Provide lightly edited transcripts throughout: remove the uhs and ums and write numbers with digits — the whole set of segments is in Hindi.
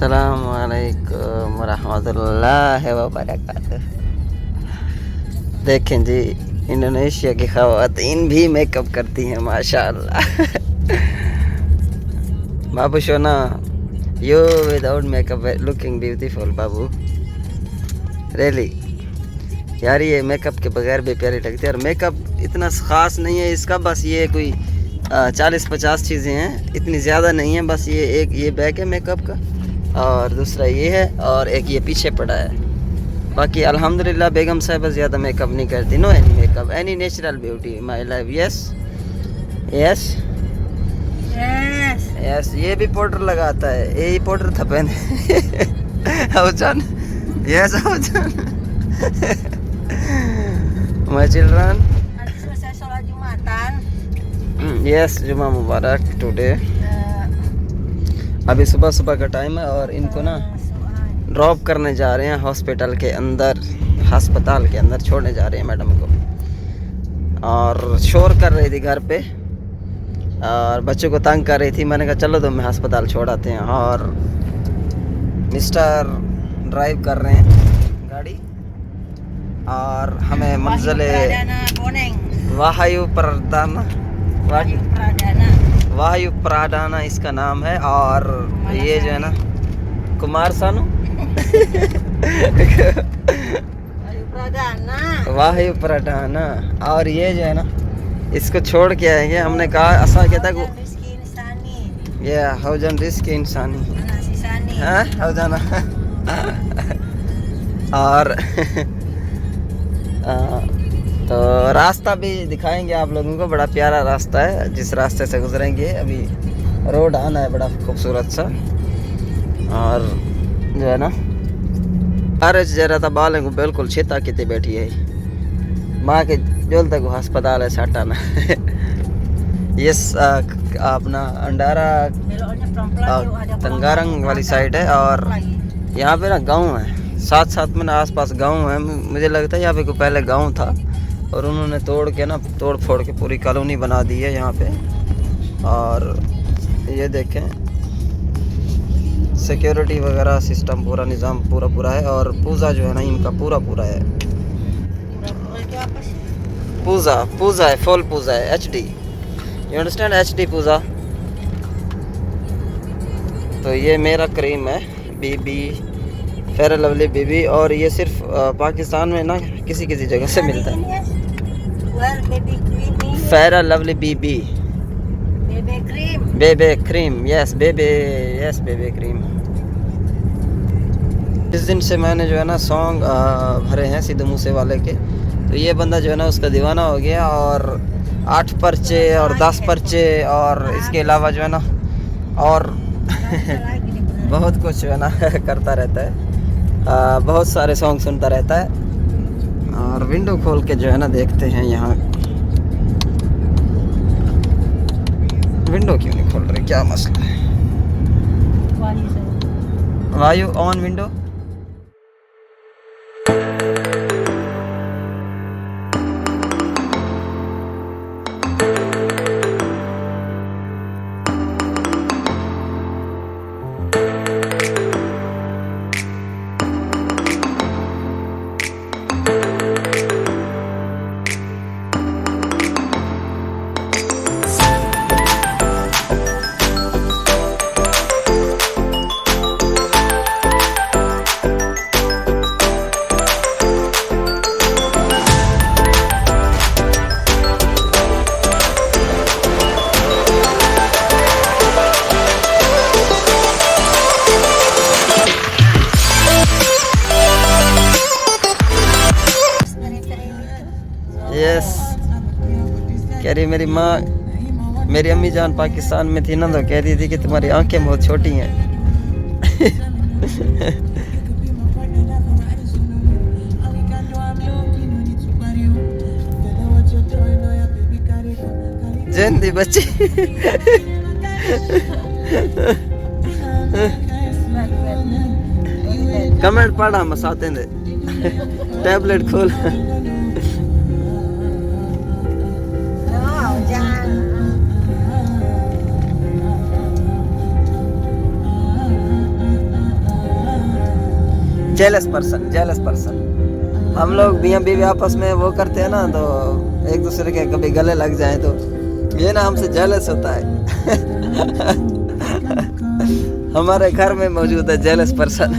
अस्सलाम वालेकुम रहमतुल्लाहि व बरकातुहू। देखें जी, इंडोनेशिया की ख़वातीन भी मेकअप करती हैं माशाअल्लाह। बाबू Shona, you without makeup looking beautiful Babu, really यार ये मेकअप के बगैर भी प्यारी लगती है। और मेकअप इतना ख़ास नहीं है इसका, बस ये कोई 40-50 चीज़ें हैं, इतनी ज़्यादा नहीं है। बस ये एक ये बैग है मेकअप का, और दूसरा ये है, और एक ये पीछे पड़ा है। बाकी अल्हम्दुलिल्लाह बेगम साहिबा ज़्यादा मेकअप नहीं करती। No any makeup, any natural beauty my life. Yes yes yes. ये भी पाउडर लगाता है, यही पाउडर था पहने। जान यस जान। My children, Selesai sholat Jumatan. Yes जुमा मुबारक टुडे। अभी सुबह सुबह का टाइम है और इनको ना ड्रॉप करने जा रहे हैं हॉस्पिटल के अंदर, अस्पताल के अंदर छोड़ने जा रहे हैं मैडम को। और शोर कर रही थी घर पे और बच्चों को तंग कर रही थी। मैंने कहा चलो तुम्हें अस्पताल छोड़ आते हैं। और मिस्टर ड्राइव कर रहे हैं गाड़ी और हमें मंजिल वायु प्रदाना, वायु प्राडाना इसका नाम है। और ये जो है ना कुमार सानू वायु प्राडाना, और ये जो है ना इसको छोड़ के आएंगे। हमने कहा ऐसा कहता है ये हौजन रिस्क इंसानी हाँ हौजाना। और तो रास्ता भी दिखाएंगे आप लोगों को, बड़ा प्यारा रास्ता है जिस रास्ते से गुजरेंगे। अभी रोड आना है बड़ा खूबसूरत सा। और जो है ना अरे जरा था बाल को बिल्कुल छेता कितने बैठी है माँ के जोल तक अस्पताल है साटाना। ये अपना अंडारा तंगारंग वाली साइड है। और यहाँ पे ना गांव है, साथ साथ में ना आसपास गांव है। मुझे लगता है यहाँ पे कोई पहले गांव था और उन्होंने तोड़ के ना तोड़ फोड़ के पूरी कॉलोनी बना दी है यहाँ पे। और ये देखें सिक्योरिटी वगैरह सिस्टम पूरा निज़ाम पूरा है। और पूजा जो है ना इनका पूरा है। पूजा है, फुल पूजा है, HD, यू अंडरस्टैंड, HD पूजा। तो ये मेरा क्रीम है बीबी, फेयर लवली बीबी। और ये सिर्फ पाकिस्तान में ना किसी जगह से मिलता है। फेयर लवली बीबी, बेबे क्रीम, यस बेबे क्रीम। इस दिन से मैंने जो है ना सॉन्ग भरे हैं सिद्धू मूसे वाले के। तो ये बंदा जो है ना उसका दीवाना हो गया। और 8 पर्चे और 10 पर्चे और इसके अलावा जो है ना और बहुत कुछ जो है ना करता रहता है। बहुत सारे सॉन्ग सुनता रहता है। और विंडो खोल के जो है ना देखते हैं यहाँ। विंडो क्यों नहीं खोल रही, क्या मसला है? वायु ऑन विंडो। यस कह रही मेरी माँ, मेरी अम्मी जान पाकिस्तान में थी ना तो कह रही थी कि तुम्हारी आंखें बहुत छोटी हैं। जैन दी बच्ची। कमेंट पढ़ा मसाते दे टैबलेट खोल। जेलस पर्सन हम लोग मियाँ बीवी आपस में वो करते हैं ना, तो एक दूसरे के कभी गले लग जाए तो ये ना हमसे जेलस होता है। हमारे घर में मौजूद है jealous person.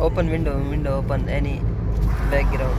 Open window open any background.